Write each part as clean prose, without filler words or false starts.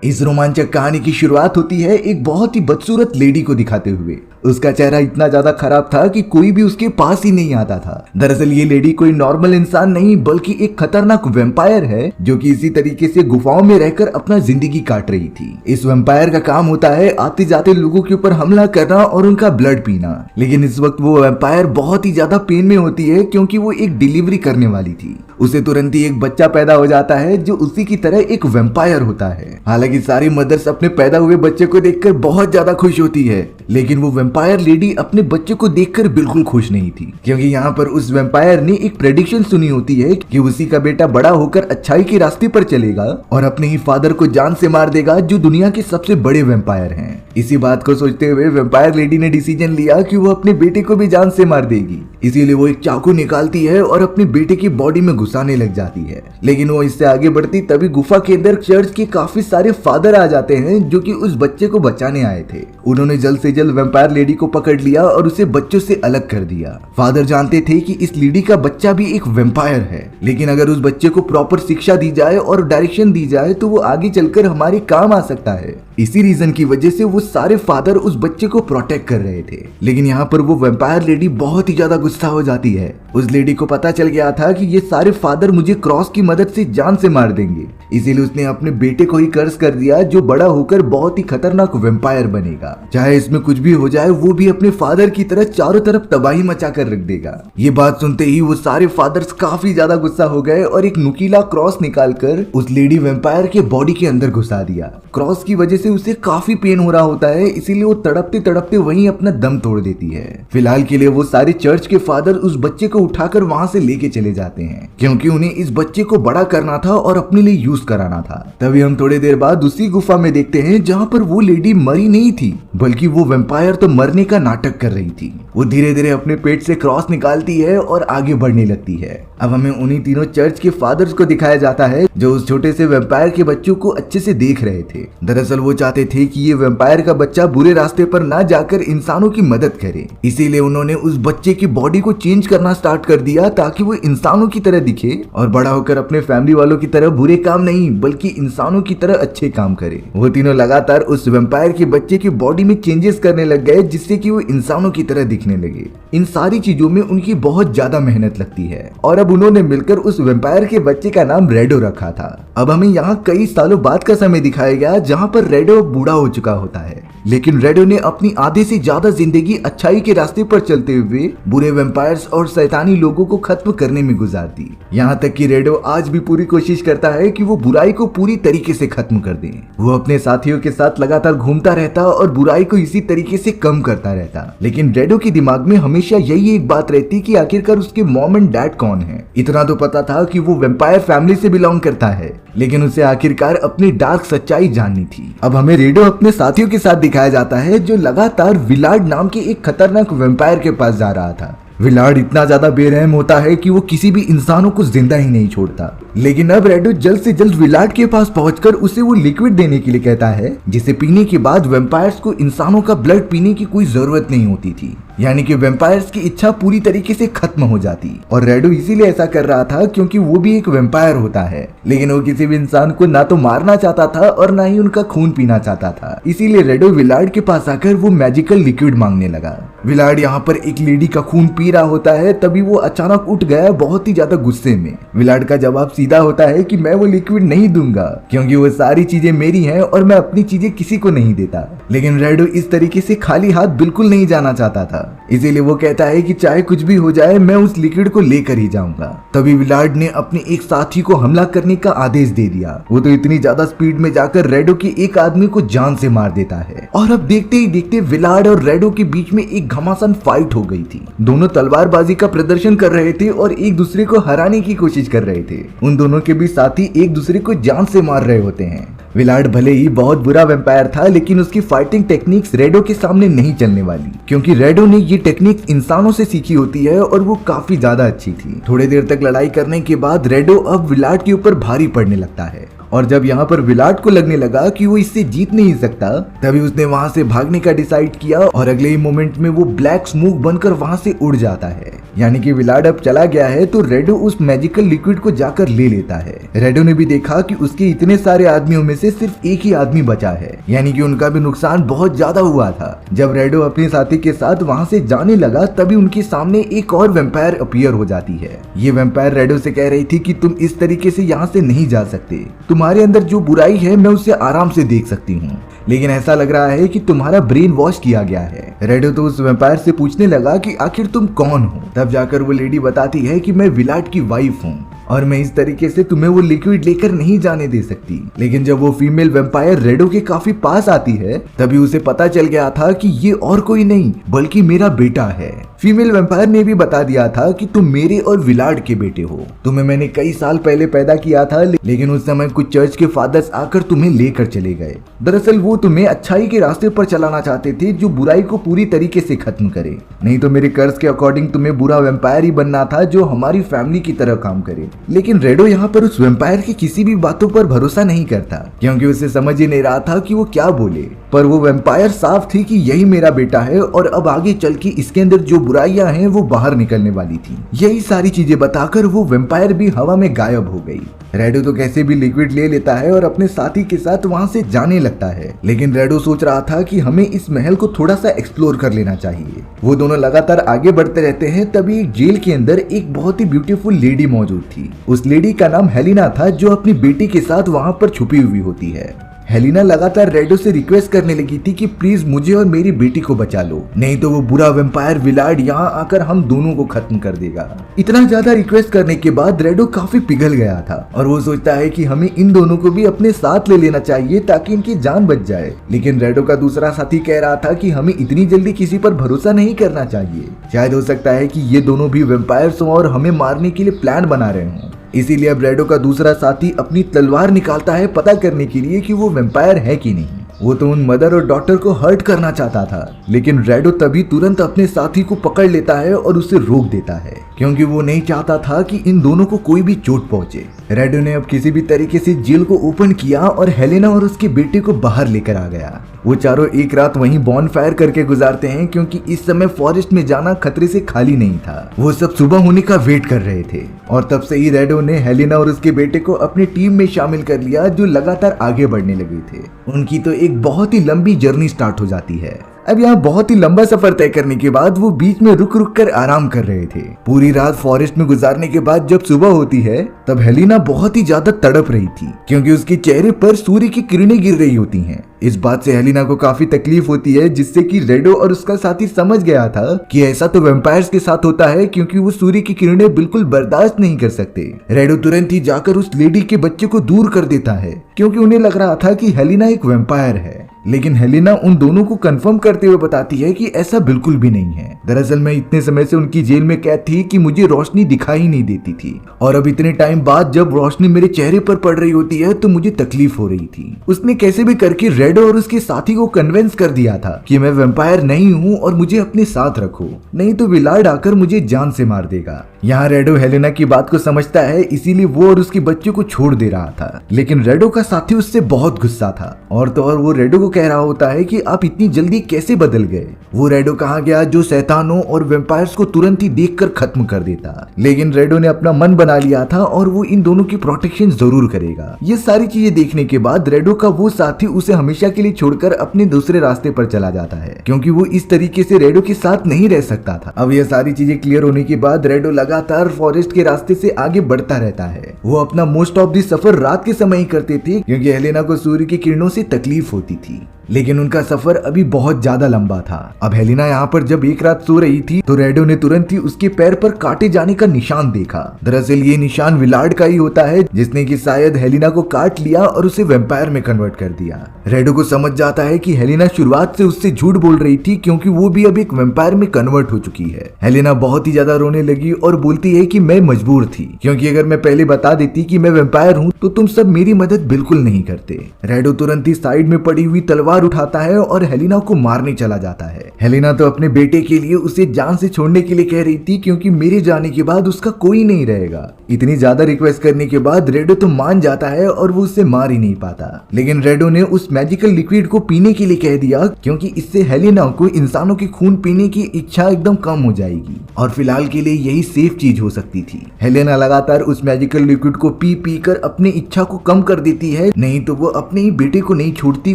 इस रोमांचक कहानी की शुरुआत होती है एक बहुत ही बदसूरत लेडी को दिखाते हुए। उसका चेहरा इतना ज्यादा खराब था कि कोई भी उसके पास ही नहीं आता था। दरअसल ये लेडी कोई नॉर्मल इंसान नहीं बल्कि एक खतरनाक वैम्पायर है जो कि इसी तरीके से गुफाओं में रहकर अपना जिंदगी काट रही थी। इस वैम्पायर का काम होता है आते जाते लोगों के ऊपर हमला करना और उनका ब्लड पीना। लेकिन इस वक्त वो वैम्पायर बहुत ही ज्यादा पेन में होती है क्योंकि वो एक डिलीवरी करने वाली थी। उसे तुरंत ही एक बच्चा पैदा हो जाता है जो उसी की तरह एक वैम्पायर होता है। हालांकि सारी मदर्स अपने पैदा हुए बच्चे को देखकर बहुत ज्यादा खुश होती है, लेकिन वो वैम्पायर लेडी अपने बच्चे को देखकर बिल्कुल खुश नहीं थी क्योंकि यहाँ पर उस वैम्पायर ने एक प्रेडिक्शन सुनी होती है कि उसी का बेटा बड़ा होकर अच्छाई के रास्ते पर चलेगा और अपने ही फादर को जान से मार देगा जो दुनिया के सबसे बड़े वैम्पायर हैं। इसी बात को सोचते हुए वैम्पायर लेडी ने डिसीजन लिया कि वो अपने बेटे को भी जान से मार देगी। इसीलिए वो एक चाकू निकालती है और अपने बेटे की बॉडी में घुसाने लग जाती है। लेकिन वो इससे आगे बढ़ती तभी गुफा के अंदर चर्च के काफी सारे फादर आ जाते हैं जो कि उस बच्चे को बचाने आए थे। उन्होंने जल्द से जल्द वैम्पायर लेडी को पकड़ लिया और उसे बच्चों से अलग कर दिया। फादर जानते थे कि इस लेडी का बच्चा भी एक वैम्पायर है, लेकिन अगर उस बच्चे को प्रॉपर शिक्षा दी जाए और डायरेक्शन दी जाए तो वो आगे चलकर हमारे काम आ सकता है। इसी रीजन की वजह से वो सारे फादर उस बच्चे को प्रोटेक्ट कर रहे थे। लेकिन यहाँ पर वो वैम्पायर लेडी बहुत ही ज्यादा गुस्सा हो जाती है। उस लेडी को पता चल गया था कि ये सारे फादर मुझे क्रॉस की मदद से जान से मार देंगे, इसीलिए उसने अपने बेटे को ही कर्ज कर दिया जो बड़ा होकर बहुत ही खतरनाक वैम्पायर बनेगा। चाहे इसमें कुछ भी हो जाए वो भी अपने फादर की तरह चारों तरफ तबाही मचा कर रख देगा। ये बात सुनते ही वो सारे फादर्स काफी ज्यादा गुस्सा हो गए और एक नुकीला क्रॉस निकालकर उस लेडी वैम्पायर के बॉडी के अंदर घुसा दिया। क्रॉस की वजह से उसे काफी पेन हो रहा होता है, इसीलिए वो तड़पते तड़पते वहीं अपना दम तोड़ देती है। फिलहाल के लिए वो सारे चर्च के फादर उस बच्चे को उठाकर वहां से लेके चले जाते हैं क्योंकि उन्हें इस बच्चे को बड़ा करना था और अपने लिए यूज कराना था। तभी हम थोड़ी देर बाद उसी गुफा में देखते हैं जहाँ पर वो लेडी मरी नहीं थी बल्कि वो वैम्पायर तो मरने का नाटक कर रही थी। वो धीरे धीरे अपने पेट से क्रॉस निकालती है और आगे बढ़ने लगती है। अब हमें उन्हीं तीनों चर्च के फादर्स को दिखाया जाता है जो उस छोटे से वैम्पायर के बच्चों को अच्छे से देख रहे थे। दरअसल वो चाहते थे कि ये वैम्पायर का बच्चा बुरे रास्ते पर ना जाकर इंसानों की मदद करे, इसीलिए उन्होंने उस बच्चे की बॉडी को चेंज करना स्टार्ट कर दिया ताकि वो इंसानों की तरह दिखे और बड़ा होकर अपने फैमिली वालों की तरह बुरे काम नहीं बल्कि इंसानों की तरह अच्छे काम करे। वो तीनों लगातार उस वैम्पायर के बच्चे की बॉडी में चेंजेस करने लग गए जिससे कि वो इंसानों की तरह दिखने लगे। इन सारी चीजों में उनकी बहुत ज्यादा मेहनत लगती है और अब उन्होंने मिलकर उस वैम्पायर के बच्चे का नाम रेडो रखा था। अब हमें यहाँ कई सालों बाद का समय दिखाया गया जहाँ पर रेडो बूढ़ा हो चुका होता है, लेकिन रेडो ने अपनी आधे से ज्यादा जिंदगी अच्छाई के रास्ते पर चलते हुए बुरे वैम्पायर्स और शैतानी लोगों को खत्म करने में गुजार दी। यहाँ तक कि रेडो आज भी पूरी कोशिश करता है कि वो बुराई को पूरी तरीके से खत्म कर दे। वो अपने साथियों के साथ लगातार घूमता रहता और बुराई को इसी तरीके से कम करता रहता, लेकिन रेडो के दिमाग में हमेशा यही एक बात रहती कि आखिरकार उसके मॉम एंड डैड कौन है। इतना तो पता था कि वो वैम्पायर फैमिली से बिलोंग करता है, लेकिन उसे आखिरकार अपनी डार्क सच्चाई जाननी थी। अब हमें रेडो अपने साथियों के साथ दिखाया जाता है जो लगातार विलार्ड नाम के एक खतरनाक वैम्पायर के पास जा रहा था। विलार्ड इतना ज्यादा बेरहम होता है कि वो किसी भी इंसानों को जिंदा ही नहीं छोड़ता। लेकिन अब रेडो जल्द से जल्द विलार्ड के पास पहुंचकर उसे वो लिक्विड देने के लिए कहता है जिसे पीने के बाद वैम्पायर्स को इंसानों का ब्लड पीने की कोई जरूरत नहीं होती थी, यानी कि वैम्पायर्स की इच्छा पूरी तरीके से खत्म हो जाती। और रेडो इसीलिए ऐसा कर रहा था क्योंकि वो भी एक वैम्पायर होता है, लेकिन वो किसी भी इंसान को ना तो मारना चाहता था और ना ही उनका खून पीना चाहता था। इसीलिए रेडो विलार्ड के पास आकर वो मैजिकल लिक्विड मांगने लगा। विलार्ड यहाँ पर एक लेडी का खून पी रहा होता है, तभी वो अचानक उठ गया बहुत ही ज्यादा गुस्से में। विलार्ड का जवाब सीधा होता है कि मैं वो लिक्विड नहीं दूंगा क्योंकि वो सारी चीजें मेरी हैं और मैं अपनी चीजें किसी को नहीं देता। लेकिन रेडो इस तरीके से खाली हाथ बिल्कुल नहीं जाना चाहता था, इसीलिए वो कहता है कि चाहे कुछ भी हो जाए मैं उस लिक्विड को लेकर ही जाऊंगा। तभी विलार्ड ने अपने एक साथी को हमला करने का आदेश दे दिया। वो तो इतनी ज्यादा स्पीड में जाकर रेडो के एक आदमी को जान से मार देता है और अब देखते ही देखते विलार्ड और रेडो के बीच में एक घमासान फाइट हो गई थी। दोनों तलवारबाजी का प्रदर्शन कर रहे थे और एक दूसरे को हराने की कोशिश कर रहे थे। उन दोनों के भी साथी एक दूसरे को जान से मार रहे होते हैं। विलार्ड भले ही बहुत बुरा वैम्पायर था, लेकिन उसकी फाइटिंग टेक्निक्स रेडो के सामने नहीं चलने वाली क्योंकि रेडो ने ये टेक्निक इंसानों से सीखी होती है और वो काफी ज्यादा अच्छी थी। थोड़ी देर तक लड़ाई करने के बाद रेडो अब विलार्ड के ऊपर भारी पड़ने लगता है और जब यहाँ पर विलार्ड को लगने लगा कि वो इससे जीत नहीं सकता, तभी उसने वहां से भागने का डिसाइड किया और अगले ही मोमेंट में वो ब्लैक स्मोक बनकर वहां से उड़ जाता है। यानी कि विलाड अब चला गया है तो रेडो उस मैजिकल लिक्विड को जाकर ले लेता है। रेडो ने भी देखा कि उसके इतने सारे आदमियों में से सिर्फ एक ही आदमी बचा है, यानी कि उनका भी नुकसान बहुत ज्यादा हुआ था। जब रेडो अपने साथी के साथ वहाँ से जाने लगा तभी उनके सामने एक और वेम्पायर अपीयर हो जाती है। ये वेम्पायर रेडो से कह रही थी कि तुम इस तरीके से यहाँ से नहीं जा सकते, तुम्हारे अंदर जो बुराई है मैं उसे आराम से देख सकती हूँ, लेकिन ऐसा लग रहा है कि तुम्हारा ब्रेन वॉश किया गया है। रेडो तो उस वेम्पायर से पूछने लगा कि आखिर तुम कौन हो। तब जाकर वो लेडी बताती है कि मैं विलाड की वाइफ हूँ और मैं इस तरीके से तुम्हें वो लिक्विड लेकर नहीं जाने दे सकती। लेकिन जब वो फीमेल वेम्पायर रेडो के काफी पास आती है तभी उसे पता चल गया था कि ये और कोई नहीं बल्कि मेरा बेटा है। फीमेल वेम्पायर ने भी बता दिया था कि तुम मेरे और विलाड के बेटे हो, तुम्हें मैंने कई साल पहले पैदा किया था, लेकिन उस समय कुछ चर्च के फादर्स आकर तुम्हें लेकर चले गए। दरअसल वो तुम्हें अच्छाई के रास्ते पर चलाना चाहते थे जो बुराई को पूरी तरीके से खत्म करे, नहीं तो मेरे कर्ज के अकॉर्डिंग तुम्हें बुरा वेम्पायर ही बनना था जो हमारी फैमिली की तरह काम करे। लेकिन रेडो यहाँ पर उस वेम्पायर की किसी भी बातों पर भरोसा नहीं करता क्योंकि उसे समझ ही नहीं रहा था कि वो क्या बोले, पर वो वेम्पायर साफ थी कि यही मेरा बेटा है और अब आगे चल के इसके अंदर जो बुराइयां हैं वो बाहर निकलने वाली थी। यही सारी चीजें बताकर वो वेम्पायर भी हवा में गायब हो गई। रेडो तो कैसे भी लिक्विड ले लेता है और अपने साथी के साथ वहाँ से जाने लगता है, लेकिन रेडो सोच रहा था कि हमें इस महल को थोड़ा सा एक्सप्लोर कर लेना चाहिए। वो दोनों लगातार आगे बढ़ते रहते हैं तभी एक जेल के अंदर एक बहुत ही ब्यूटीफुल लेडी मौजूद थी। उस लेडी का नाम हेलिना था जो अपनी बेटी के साथ वहाँ पर छुपी हुई होती है। हेलिना लगातार रेडो से रिक्वेस्ट करने लगी थी कि प्लीज मुझे और मेरी बेटी को बचा लो, नहीं तो वो बुरा वेम्पायर विलाड यहाँ आकर हम दोनों को खत्म कर देगा। इतना ज्यादा रिक्वेस्ट करने के बाद रेडो काफी पिघल गया था और वो सोचता है कि हमें इन दोनों को भी अपने साथ ले लेना चाहिए ताकि इनकी जान बच जाए। लेकिन रेडो का दूसरा साथी कह रहा था कि हमें इतनी जल्दी किसी पर भरोसा नहीं करना चाहिए, शायद हो सकता है कि ये दोनों भी वेम्पायर्स हों और हमें मारने के लिए प्लान बना रहे हों। इसीलिए अब रेडो का दूसरा साथी अपनी तलवार निकालता है पता करने के लिए कि वो वेम्पायर है कि नहीं। वो तो उन मदर और डॉटर को हर्ट करना चाहता था, लेकिन रेडो तभी तुरंत अपने साथी को पकड़ लेता है और उसे रोक देता है क्योंकि वो नहीं चाहता था कि इन दोनों को कोई भी चोट पहुंचे। रेडो ने अब किसी भी तरीके से जेल को ओपन किया और हेलेना और उसके बेटे को बाहर लेकर आ गया। वो चारों एक रात वहीं बॉनफायर करके गुजारते हैं क्योंकि इस समय फॉरेस्ट में जाना खतरे से खाली नहीं था। वो सब सुबह होने का वेट कर रहे थे और तब से ही रेडो ने हेलेना और उसके बेटे को अपनी टीम में शामिल कर लिया जो लगातार आगे बढ़ने लगे थे। उनकी तो एक बहुत ही लंबी जर्नी स्टार्ट हो जाती है। अब यहाँ बहुत ही लंबा सफर तय करने के बाद वो बीच में रुक रुक कर आराम कर रहे थे। पूरी रात फॉरेस्ट में गुजारने के बाद जब सुबह होती है तब हेलिना बहुत ही ज्यादा तड़प रही थी क्योंकि उसके चेहरे पर सूर्य की किरणें गिर रही होती हैं। इस बात से हेलिना को काफी तकलीफ होती है जिससे कि रेडो और उसका साथी समझ गया था कि ऐसा तो वेम्पायर्स के साथ होता है क्योंकि वो सूर्य की किरणें बिल्कुल बर्दाश्त नहीं कर सकते। रेडो तुरंत ही जाकर उस लेडी के बच्चे को दूर कर देता है क्योंकि उन्हें लग रहा था कि हेलिना एक वेम्पायर है, लेकिन हेलिना उन दोनों को कंफर्म करते हुए बताती है कि ऐसा बिल्कुल भी नहीं है। दरअसल मैं इतने समय से उनकी जेल में कैद थी कि मुझे रोशनी दिखाई नहीं देती थी और अब इतने टाइम बाद जब रोशनी मेरे चेहरे पर पड़ रही होती है तो मुझे तकलीफ हो रही थी। उसने कैसे भी करके रेडो और उसके साथी को कन्विंस कर दिया था कि मैं वेम्पायर नहीं हूँ और मुझे अपने साथ रखो, नहीं तो विलाड आकर मुझे जान से मार देगा। यहाँ रेडो हेलेना की बात को समझता है, इसीलिए वो और उसके बच्चे को छोड़ दे रहा था, लेकिन रेडो का साथी उससे बहुत गुस्सा था और तो और वो रेडो को कह रहा होता है कि आप इतनी जल्दी कैसे बदल गए। वो रेडो कहाँ गया जो शैतानों और वेम्पायर्स को तुरंत ही देखकर खत्म कर देता, लेकिन रेडो ने अपना मन बना लिया था और वो इन दोनों की प्रोटेक्शन जरूर करेगा। ये सारी चीजें देखने के बाद रेडो का वो साथी उसे हमेशा के लिए छोड़कर अपने दूसरे रास्ते पर चला जाता है क्योंकि वो इस तरीके से रेडो के साथ नहीं रह सकता था। अब ये सारी चीजें क्लियर होने के बाद रेडो लगातार फॉरेस्ट के रास्ते से आगे बढ़ता रहता है। वो अपना मोस्ट ऑफ द सफर रात के समय ही करते थे क्योंकि हेलेना को सूर्य की किरणों से तकलीफ होती थी, लेकिन उनका सफर अभी बहुत ज्यादा लंबा था। अब हेलेना यहाँ पर जब एक रात सो रही थी तो रेडो ने तुरंत ही उसके पैर पर काटे जाने का निशान देखा। दरअसल ये निशान विलाड का ही होता है जिसने कि शायद हेलेना को काट लिया और उसे वेम्पायर में कन्वर्ट कर दिया। रेडो को समझ जाता है कि हेलेना शुरुआत से उससे झूठ बोल रही थी क्योंकि वो भी अब एक वेम्पायर में कन्वर्ट हो चुकी है। हेलेना बहुत ही ज्यादा रोने लगी और बोलती है कि मैं मजबूर थी क्योंकि अगर मैं पहले बता देती कि मैं वेम्पायर हूँ तो तुम सब मेरी मदद बिल्कुल नहीं करते। रेडो तुरंत ही साइड में पड़ी हुई तलवार तलवार उठाता है और हेलिना को मारने चला जाता है। हेलिना तो अपने बेटे के लिए उसे जान से छोड़ने के लिए कह रही थी, क्योंकि मेरे जाने के बाद उसका कोई नहीं रहेगा। इतनी ज्यादा रिक्वेस्ट करने के बाद रेडो तो मान जाता है और वो उससे मार ही नहीं पाता। लेकिन रेडो ने उस मैजिकल लिक्विड को पीने के लिए कह दिया, क्योंकि इससे हेलिना को इंसानों के खून पीने की इच्छा एकदम कम हो जाएगी और फिलहाल के लिए यही सेफ चीज हो सकती थी। हेलिना लगातार उस मैजिकल लिक्विड को पी पी कर अपनी इच्छा को कम कर देती है, नहीं तो वो अपने ही बेटे को नहीं छोड़ती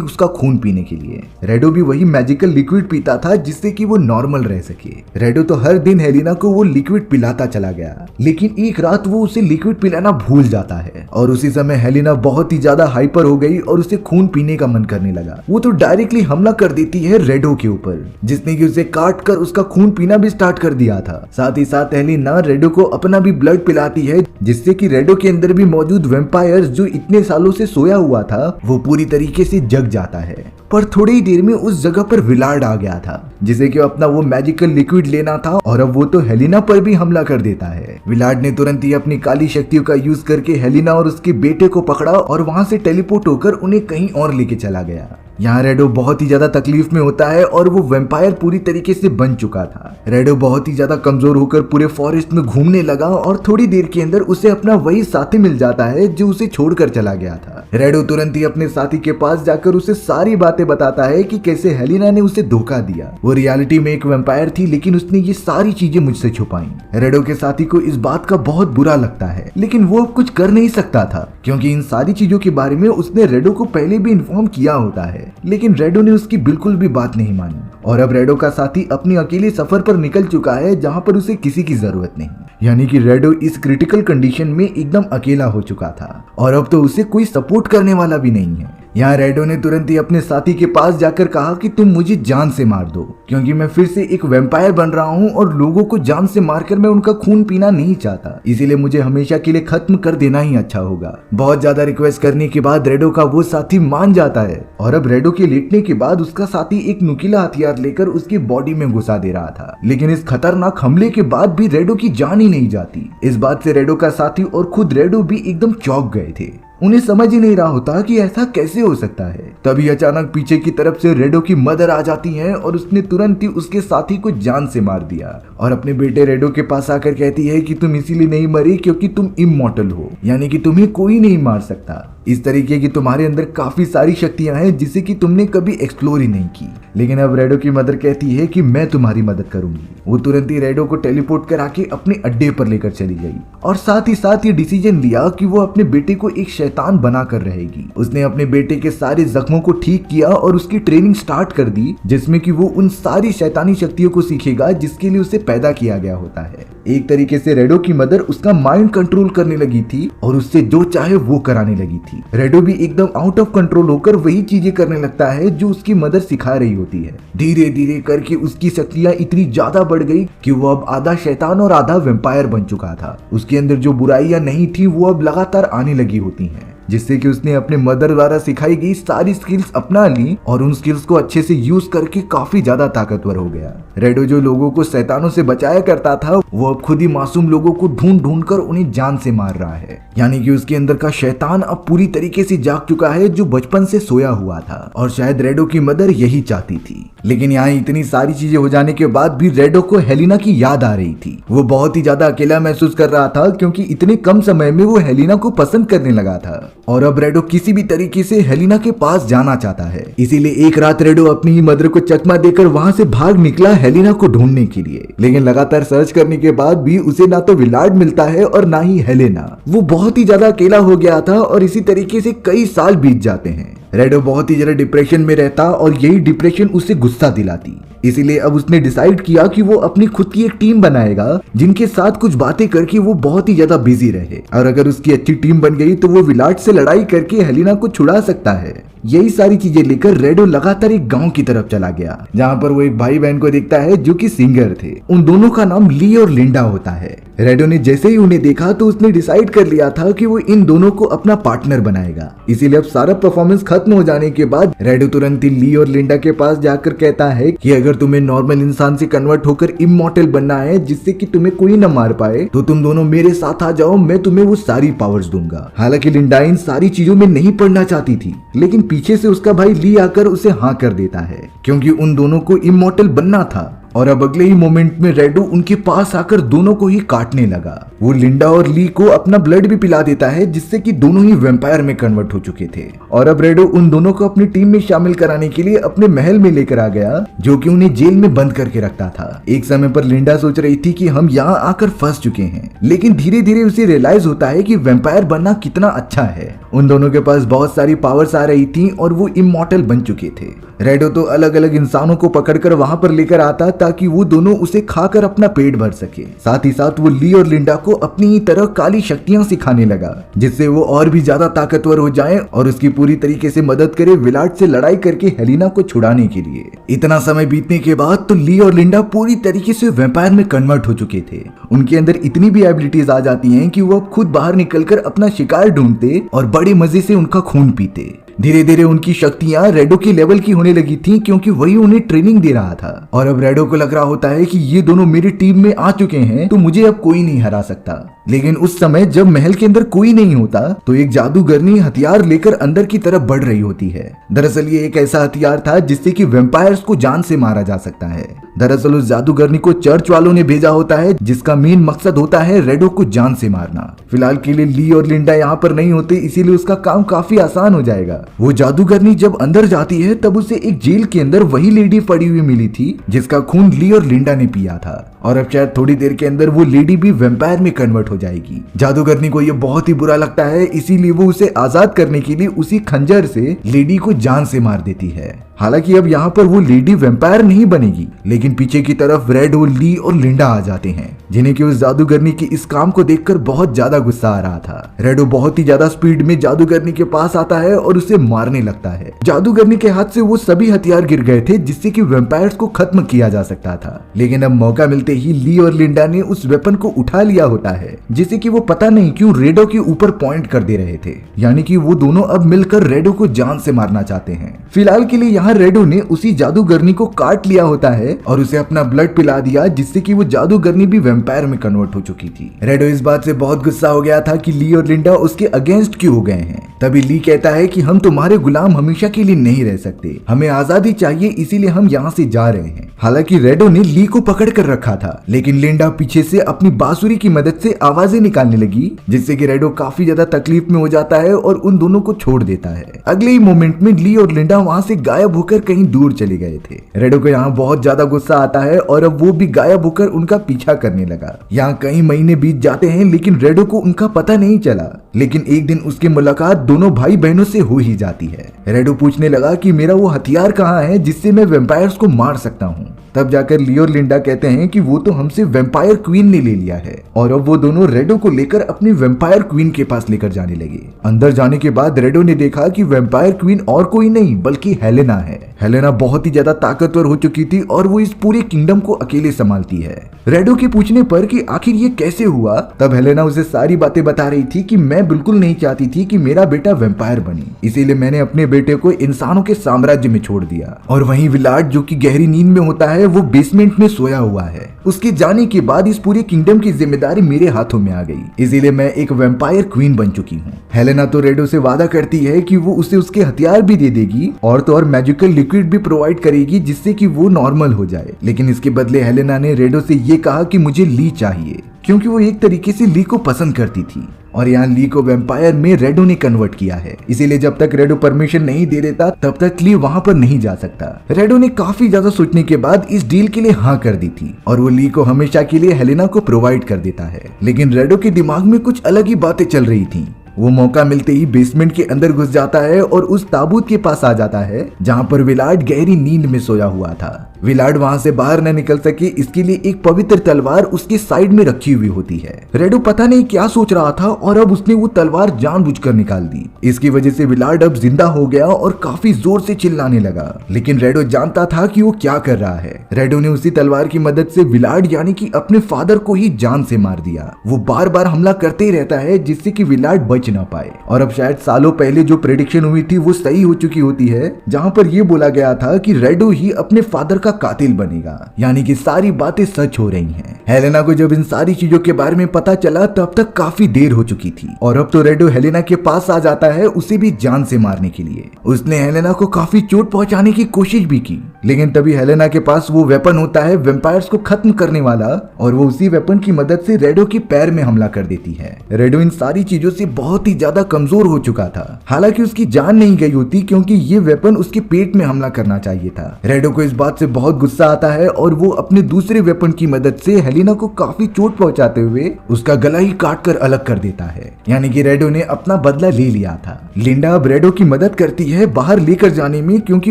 उसका खून पीने के लिए। रेडो भी वही मैजिकल लिक्विड पीता था जिससे कि वो नॉर्मल रह सके। रेडो तो हर दिन हेलिना को वो लिक्विड पिलाता चला गया, लेकिन एक रात वो उसे लिक्विड पिलाना भूल जाता है और उसी समय हेलिना बहुत ही ज्यादा हाइपर हो गई और उसे खून पीने का मन करने लगा। वो तो डायरेक्टली हमला कर देती है रेडो के ऊपर, जिसने कि उसे काट कर उसका खून पीना भी स्टार्ट कर दिया था। साथ ही साथ हेलिना रेडो को अपना भी ब्लड पिलाती है, जिससे कि रेडो के अंदर भी मौजूद वैम्पायर जो इतने सालों से सोया हुआ था वो पूरी तरीके से जग जाता है। पर थोड़ी ही देर में उस जगह पर विलार्ड आ गया था, जिसे कि अपना वो मैजिकल लिक्विड लेना था और अब वो तो हेलिना पर भी हमला कर देता है। विलार्ड ने तुरंत ही अपनी काली शक्तियों का यूज करके हेलिना और उसके बेटे को पकड़ा और वहां से टेलीपोर्ट होकर उन्हें कहीं और लेके चला गया। यहाँ रेडो बहुत ही ज्यादा तकलीफ में होता है और वो वैम्पायर पूरी तरीके से बन चुका था। रेडो बहुत ही ज्यादा कमजोर होकर पूरे फॉरेस्ट में घूमने लगा और थोड़ी देर के अंदर उसे अपना वही साथी मिल जाता है जो उसे छोड़कर चला गया था। रेडो तुरंत ही अपने साथी के पास जाकर उसे सारी बातें बताता है कि कैसे हेलिना ने उसे धोखा दिया। वो रियलिटी में एक वैम्पायर थी, लेकिन उसने ये सारी चीजें मुझसे छुपाई। रेडो के साथी को इस बात का बहुत बुरा लगता है, लेकिन वो अब कुछ कर नहीं सकता था, क्योंकि इन सारी चीजों के बारे में उसने रेडो को पहले भी इन्फॉर्म किया होता है। लेकिन रेडो ने उसकी बिल्कुल भी बात नहीं मानी और अब रेडो का साथी अपनी अकेले सफर पर निकल चुका है, जहां पर उसे किसी की जरूरत नहीं। यानी कि रेडो इस क्रिटिकल कंडीशन में एकदम अकेला हो चुका था और अब तो उसे कोई सपोर्ट करने वाला भी नहीं है। यहाँ रेडो ने तुरंत ही अपने साथी के पास जाकर कहा कि तुम मुझे जान से मार दो, क्योंकि मैं फिर से एक वैम्पायर बन रहा हूँ और लोगों को जान से मारकर मैं उनका खून पीना नहीं चाहता, इसीलिए मुझे हमेशा के लिए खत्म कर देना ही अच्छा होगा। बहुत ज्यादा रिक्वेस्ट करने के बाद रेडो का वो साथी मान जाता है और अब रेडो के लेटने के बाद उसका साथी एक नुकीला हथियार लेकर उसकी बॉडी में घुसा दे रहा था। लेकिन इस खतरनाक हमले के बाद भी रेडो की जान ही नहीं जाती। इस बात से रेडो का साथी और खुद रेडो भी एकदम चौंक गए थे। उन्हें समझ ही नहीं रहा होता कि ऐसा कैसे हो सकता है। तभी अचानक पीछे की तरफ से रेडो की मदर आ जाती है और उसने तुरंत ही उसके साथी को जान से मार दिया और अपने बेटे रेडो के पास आकर कहती है कि तुम इसीलिए नहीं मरी क्योंकि तुम इमॉर्टल हो, यानी कि तुम्हें कोई नहीं मार सकता। इस तरीके की तुम्हारे अंदर काफी सारी शक्तियां हैं जिसे कि तुमने कभी एक्सप्लोर ही नहीं की। लेकिन अब रेडो की मदर कहती है कि मैं तुम्हारी मदद करूंगी। वो तुरंत ही रेडो को टेलीपोर्ट करा के अपने अड्डे पर लेकर चली गई और साथ ही साथ ये डिसीजन लिया कि वो अपने बेटे को एक शैतान बनाकर रहेगी। उसने अपने बेटे के सारे जख्मों को ठीक किया और उसकी ट्रेनिंग स्टार्ट कर दी, जिसमें कि वो उन सारी शैतानी शक्तियों को सीखेगा जिसके लिए उसे पैदा किया गया होता है। एक तरीके से रेडो की मदर उसका माइंड कंट्रोल करने लगी थी और उससे जो चाहे वो कराने लगी थी। रेडो भी एकदम आउट ऑफ कंट्रोल होकर वही चीजें करने लगता है जो उसकी मदर सिखा रही होती है। धीरे धीरे करके उसकी शक्तियां इतनी ज्यादा बढ़ गई कि वो अब आधा शैतान और आधा वैम्पायर बन चुका था। उसके अंदर जो बुराइयां नहीं थी वो अब लगातार आने लगी होती हैं, जिससे कि उसने अपने मदर द्वारा सिखाई गई सारी स्किल्स अपना ली और उन स्किल्स को अच्छे से यूज करके काफी ज्यादा ताकतवर हो गया। रेडो जो लोगों को शैतानों से बचाया करता था, वो अब खुद ही मासूम लोगों को ढूंढ ढूंढ कर उन्हें जान से मार रहा है। यानी कि उसके अंदर का शैतान अब पूरी तरीके से जाग चुका है जो बचपन से सोया हुआ था और शायद रेडो की मदर यही चाहती थी। लेकिन यहाँ इतनी सारी चीजें हो जाने के बाद भी रेडो को हेलिना की याद आ रही थी। वो बहुत ही ज्यादा अकेला महसूस कर रहा था क्योंकि इतने कम समय में वो हेलिना को पसंद करने लगा था और अब रेडो किसी भी तरीके से हेलिना के पास जाना चाहता है। इसीलिए एक रात रेडो अपनी ही मदर को चकमा देकर वहां से भाग निकला हेलिना को ढूंढने के लिए। लेकिन लगातार सर्च करने के बाद भी उसे ना तो विलार्ड मिलता है और ना ही हेलेना। वो बहुत ही ज्यादा अकेला हो गया था और इसी तरीके से कई साल बीत जाते हैं। रेडो बहुत ही ज्यादा डिप्रेशन में रहता और यही डिप्रेशन उसे गुस्सा दिलाती। इसीलिए अब उसने डिसाइड किया कि वो अपनी खुद की एक टीम बनाएगा जिनके साथ कुछ बातें करके वो बहुत ही ज्यादा बिजी रहे और अगर उसकी अच्छी टीम बन गई तो वो विलार्ड से लड़ाई करके हेलिना को छुड़ा सकता है। यही सारी चीजें लेकर रेडो लगातार एक गांव की तरफ चला गया, जहां पर वो एक भाई बहन को देखता है जो कि सिंगर थे। उन दोनों का नाम ली और लिंडा होता है। रेडो ने जैसे ही उन्हें देखा तो उसने डिसाइड कर लिया था कि वो इन दोनों को अपना पार्टनर बनाएगा। इसीलिए अब सारा परफॉर्मेंस खत्म हो जाने के बाद रेडो तुरंत ही ली और लिंडा के पास जाकर कहता है कि अगर तुम्हें नॉर्मल इंसान से कन्वर्ट होकर इमॉर्टल बनना है जिससे कि तुम्हें कोई न मार पाए तो तुम दोनों मेरे साथ आ जाओ, मैं तुम्हें वो सारी पावर्स दूंगा। हालांकि लिंडा इन सारी चीजों में नहीं पड़ना चाहती थी, लेकिन पीछे से उसका भाई ली आकर उसे हाँ कर देता है क्योंकि उन दोनों को इमॉर्टल बनना था। और अब अगले ही मोमेंट में रेडो उनके पास आकर दोनों को ही काटने लगा। वो लिंडा और ली को अपना ब्लड भी पिला देता है जिससे कि दोनों ही वैम्पायर में कन्वर्ट हो चुके थे। और अब रेडो उन दोनों को अपनी टीम में शामिल कराने के लिए अपने महल में लेकर आ गया जो कि उन्हें जेल में बंद करके रखता था। एक समय पर लिंडा सोच रही थी कि हम यहाँ आकर फंस चुके हैं, लेकिन धीरे धीरे उसे रियलाइज होता है कि वैम्पायर बनना कितना अच्छा है। उन दोनों के पास बहुत सारी पावर्स आ रही थी और वो इमॉर्टल बन चुके थे। रेडो तो अलग अलग इंसानों को पकड़कर वहां पर लेकर आता ताकि वो दोनों उसे खाकर अपना पेट भर सके। साथ ही साथ वो ली और लिंडा को अपनी ही तरह काली शक्तियां सिखाने लगा जिससे वो और भी ज्यादा ताकतवर हो जाएं और उसकी पूरी तरीके से मदद करे विलाट से लड़ाई करके हेलिना को छुड़ाने के लिए। इतना समय बीतने के बाद तो ली और लिंडा पूरी तरीके से वैम्पायर में कन्वर्ट हो चुके थे। उनके अंदर इतनी भी एबिलिटीज आ जाती हैं कि वो खुद बाहर निकलकर अपना शिकार ढूंढते और बड़े मजे से उनका खून पीते। धीरे धीरे उनकी शक्तियां रेडो की लेवल की होने लगी थी क्योंकि वही उन्हें ट्रेनिंग दे रहा था। और अब रेडो को लग रहा होता है कि ये दोनों मेरी टीम में आ चुके हैं तो मुझे अब कोई नहीं हरा सकता। लेकिन उस समय जब महल के अंदर कोई नहीं होता तो एक जादूगरनी हथियार लेकर अंदर की तरफ बढ़ रही होती है। दरअसल ये एक ऐसा हथियार था जिससे कि वैम्पायर्स को जान से मारा जा सकता है। दरअसल उस जादूगरनी को चर्च वालों ने भेजा होता है जिसका मेन मकसद होता है रेडो को जान से मारना। फिलहाल के लिए ली और लिंडा यहाँ पर नहीं होते, इसीलिए उसका काम काफी आसान हो जाएगा। वो जादूगरनी जब अंदर जाती है तब उसे एक जेल के अंदर वही लेडी पड़ी हुई मिली थी जिसका खून ली और लिंडा ने पिया था। और अब शायद थोड़ी देर के अंदर वो लेडी भी वैम्पायर में कन्वर्ट हो जाएगी। जादूगरनी को ये बहुत ही बुरा लगता है, इसीलिए वो उसे आजाद करने के लिए उसी खंजर से लेडी को जान से मार देती है। हालांकि अब यहाँ पर वो लेडी वैम्पायर नहीं बनेगी, लेकिन पीछे की तरफ रेडो, ली और लिंडा आ जाते हैं जिन्हें कि उस जादूगरनी के इस काम को देखकर बहुत ज्यादा गुस्सा आ रहा था। रेडो बहुत ही ज्यादा स्पीड में जादूगरनी के पास आता है और उसे मारने लगता है। जादूगरनी के हाथ से वो सभी हथियार गिर गए थे जिससे कि वैम्पायर्स को खत्म किया जा सकता था। लेकिन अब मौका मिलते ही ली और लिंडा ने उस वेपन को उठा लिया होता है जिसे कि वो पता नहीं क्यों रेडो के ऊपर पॉइंट कर दे रहे थे, यानी कि वो दोनों अब मिलकर रेडो को जान से मारना चाहते हैं। फिलहाल के लिए यहाँ रेडो ने उसी जादूगरनी को काट लिया होता है और उसे अपना ब्लड पिला दिया जिससे कि वो जादूगरनी भी वैम्पायर में कन्वर्ट हो चुकी थी। रेडो इस बात से बहुत गुस्सा हो गया था कि ली और लिंडा उसके अगेंस्ट क्यों हो गए हैं। तभी ली कहता है कि हम तुम्हारे गुलाम हमेशा के लिए नहीं रह सकते, हमें आजादी चाहिए, इसीलिए हम यहाँ से जा रहे हैं। हालांकि रेडो ने ली को पकड़ कर रखा था, लेकिन लिंडा पीछे से अपनी बांसुरी की मदद से आवाजें निकालने लगी जिससे कि रेडो काफी ज्यादा तकलीफ में हो जाता है और उन दोनों को छोड़ देता है। अगले ही मोमेंट में ली और लिंडा वहाँ से गायब होकर कहीं दूर चले गए थे। रेडो को यहाँ बहुत ज्यादा गुस्सा आता है और अब वो भी गायब होकर उनका पीछा करने लगा। यहाँ कई महीने बीत जाते हैं लेकिन रेडो को उनका पता नहीं चला। लेकिन एक दिन उसकी मुलाकात दोनों भाई बहनों से हो ही जाती है। रेडो पूछने लगा कि मेरा वो हथियार कहाँ है जिससे मैं वैम्पायर्स को मार सकता हूँ। तब जाकर ली और लिंडा कहते हैं कि वो तो हमसे वैम्पायर क्वीन ने ले लिया है। और अब वो दोनों रेडो को लेकर अपनी वैम्पायर क्वीन के पास लेकर जाने लगे। अंदर जाने के बाद रेडो ने देखा कि वैम्पायर क्वीन और कोई नहीं बल्कि हेलेना है। हेलेना बहुत ही ज्यादा ताकतवर हो चुकी थी और वो इस पूरे किंगडम को अकेले संभालती है। रेडो के पूछने पर कि आखिर ये कैसे हुआ, तब हेलेना उसे सारी बातें बता रही थी कि मैं बिल्कुल नहीं चाहती थी कि मेरा बेटा वैम्पायर बने, इसीलिए मैंने अपने बेटे को इंसानों के साम्राज्य में छोड़ दिया। और वहीं विलाट जो कि गहरी नींद में होता है वो बेसमेंट में सोया हुआ है। उसके जाने के बाद इस पूरे किंगडम की जिम्मेदारी मेरे हाथों में आ गई, इसीलिए मैं एक वैम्पायर क्वीन बन चुकी हूँ। हेलेना तो रेडो से वादा करती है कि वो उसे उसके हथियार भी दे देगी और तो और मैजिकल लिक्विड भी प्रोवाइड करेगी जिससे कि वो नॉर्मल हो जाए। लेकिन इसके बदले हेलेना ने रेडो से ये कहा कि मुझे ली चाहिए, क्योंकि वो एक तरीके से ली को पसंद करती थी। और यहाँ ली को वैम्पायर में रेडो ने कन्वर्ट किया है, इसीलिए जब तक रेडो परमिशन नहीं दे देता तब तक ली वहाँ पर नहीं जा सकता। रेडो ने काफी ज्यादा सोचने के बाद इस डील के लिए हाँ कर दी थी और वो ली को हमेशा के लिए हेलेना को प्रोवाइड कर देता है। लेकिन रेडो के दिमाग में कुछ अलग ही बातें चल रही थी। वो मौका मिलते ही बेसमेंट के अंदर घुस जाता है और उस ताबूत के पास आ जाता है जहाँ पर विलाट गहरी नींद में सोया हुआ था। विलाट वहां से बाहर न निकल सके इसके लिए एक पवित्र तलवार उसके साइड में रखी हुई होती है। रेडो पता नहीं क्या सोच रहा था और अब उसने वो तलवार जानबूझकर निकाल दी। इसकी वजह से विलाट अब जिंदा हो गया और काफी जोर से चिल्लाने लगा, लेकिन रेडो जानता था कि वो क्या कर रहा है। रेडो ने उसी तलवार की मदद से विलाट यानी कि अपने फादर को ही जान से मार दिया। वो बार बार हमला करते ही रहता है जिससे कि विलाट बच ना पाए। और अब शायद सालों पहले जो प्रेडिक्शन हुई थी वो सही हो चुकी होती है, जहाँ पर ये बोला गया था कि रेडो ही अपने फादर का कातिल बनेगा, यानी कि सारी बातें सच हो रही हैं। हेलेना को जब इन सारी चीजों के बारे में पता चला तब तक काफी देर हो चुकी थी और अब तो रेडो हेलेना के पास आ जाता है उसे भी जान से मारने के लिए। उसने हेलेना को काफी चोट पहुंचाने की कोशिश भी की, लेकिन तभी हेलेना के पास वो वेपन होता है वेम्पायर्स को खत्म करने वाला और वो उसी वेपन की मदद से रेडो के पैर में हमला कर देती है। रेडो इन सारी चीजों से बहुत ही ज्यादा कमजोर हो चुका था, हालांकि उसकी जान नहीं गई होती क्योंकि ये वेपन उसके पेट में हमला करना चाहिए था। रेडो को इस बात से बहुत गुस्सा आता है और वो अपने दूसरे वेपन की मदद से हेलेना को काफी चोट पहुंचाते हुए उसका गला ही काट कर अलग कर देता है, यानी कि रेडो ने अपना बदला ले लिया था। लिंडा अब रेडो की मदद करती है बाहर लेकर जाने में क्योंकि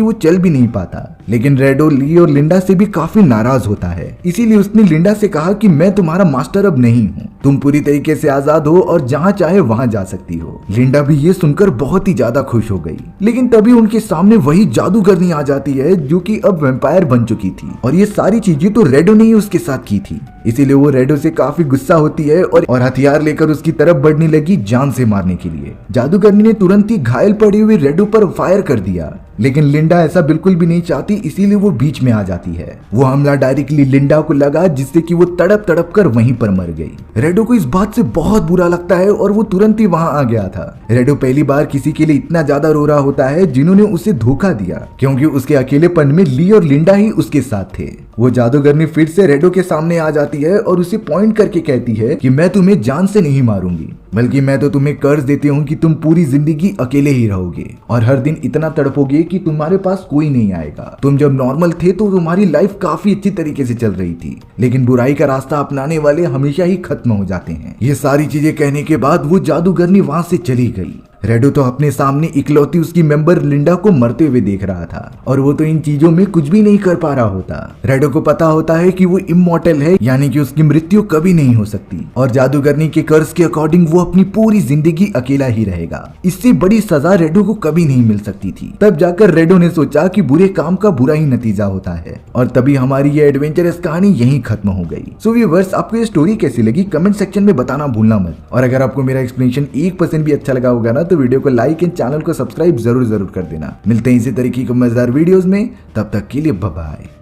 वो चल भी नहीं पाता, लेकिन रेडो ली और लिंडा से भी काफी नाराज होता है। इसीलिए उसने लिंडा से कहा कि मैं तुम्हारा मास्टर अब नहीं हूँ, तुम पूरी तरीके से आजाद हो और जहाँ चाहे वहाँ जा सकती हो। लिंडा भी ये सुनकर बहुत ही ज्यादा खुश हो गई, लेकिन तभी उनके सामने वही जादूगरनी आ जाती है जो कि अब वैम्पायर बन चुकी थी और ये सारी चीजें तो रेडो ने ही उसके साथ की थी। इसीलिए वो रेडो से काफी गुस्सा होती है और हथियार लेकर उसकी तरफ बढ़ने लगी जान से मारने के लिए। जादूगरनी ने तुरंत ही घायल पड़ी हुई रेडो पर फायर कर दिया, लेकिन लिंडा ऐसा बिल्कुल भी नहीं चाहती, इसीलिए वो बीच में आ जाती है। वो हमला डायरेक्टली लिंडा को लगा जिससे कि वो तड़प तड़प कर वहीं पर मर गई। रेडो को इस बात से बहुत बुरा लगता है और वो तुरंत ही वहां आ गया था। रेडो पहली बार किसी के लिए इतना ज्यादा रो रहा होता है जिन्होंने उसे धोखा दिया, क्योंकि उसके अकेलेपन में ली और लिंडा ही उसके साथ थे। वो जादूगरनी फिर से रेडो के सामने आ जाती है और उसे पॉइंट करके कहती है कि मैं तुम्हें जान से नहीं मारूंगी, बल्कि मैं तो तुम्हें कर्ज देती हूँ कि तुम पूरी जिंदगी अकेले ही रहोगे और हर दिन इतना तड़पोगे कि तुम्हारे पास कोई नहीं आएगा। तुम जब नॉर्मल थे तो तुम्हारी लाइफ काफी अच्छी तरीके से चल रही थी, लेकिन बुराई का रास्ता अपनाने वाले हमेशा ही खत्म हो जाते हैं। ये सारी चीजें कहने के बाद वो जादूगरनी वहां से चली गई। रेडो तो अपने सामने इकलौती उसकी मेंबर लिंडा को मरते हुए देख रहा था और वो तो इन चीजों में कुछ भी नहीं कर पा रहा होता। रेडो को पता होता है कि वो इमॉर्टल है, यानी कि उसकी मृत्यु कभी नहीं हो सकती और जादूगरनी के कर्ज के अकॉर्डिंग वो अपनी पूरी जिंदगी अकेला ही रहेगा। इससे बड़ी सजा रेडो को कभी नहीं मिल सकती थी। तब जाकर रेडो ने सोचा कि बुरे काम का बुरा ही नतीजा होता है और तभी हमारी ये एडवेंचरस कहानी यहीं खत्म हो गई। सो व्यूअर्स, आपको ये स्टोरी कैसी लगी कमेंट सेक्शन में बताना भूलना मत, और अगर आपको मेरा एक्सप्लेनेशन 1% भी अच्छा लगा होगा ना तो वीडियो को लाइक एंड चैनल को सब्सक्राइब जरूर कर देना। मिलते हैं इसी तरीके के मजेदार वीडियोस में, तब तक के लिए बाय बाय।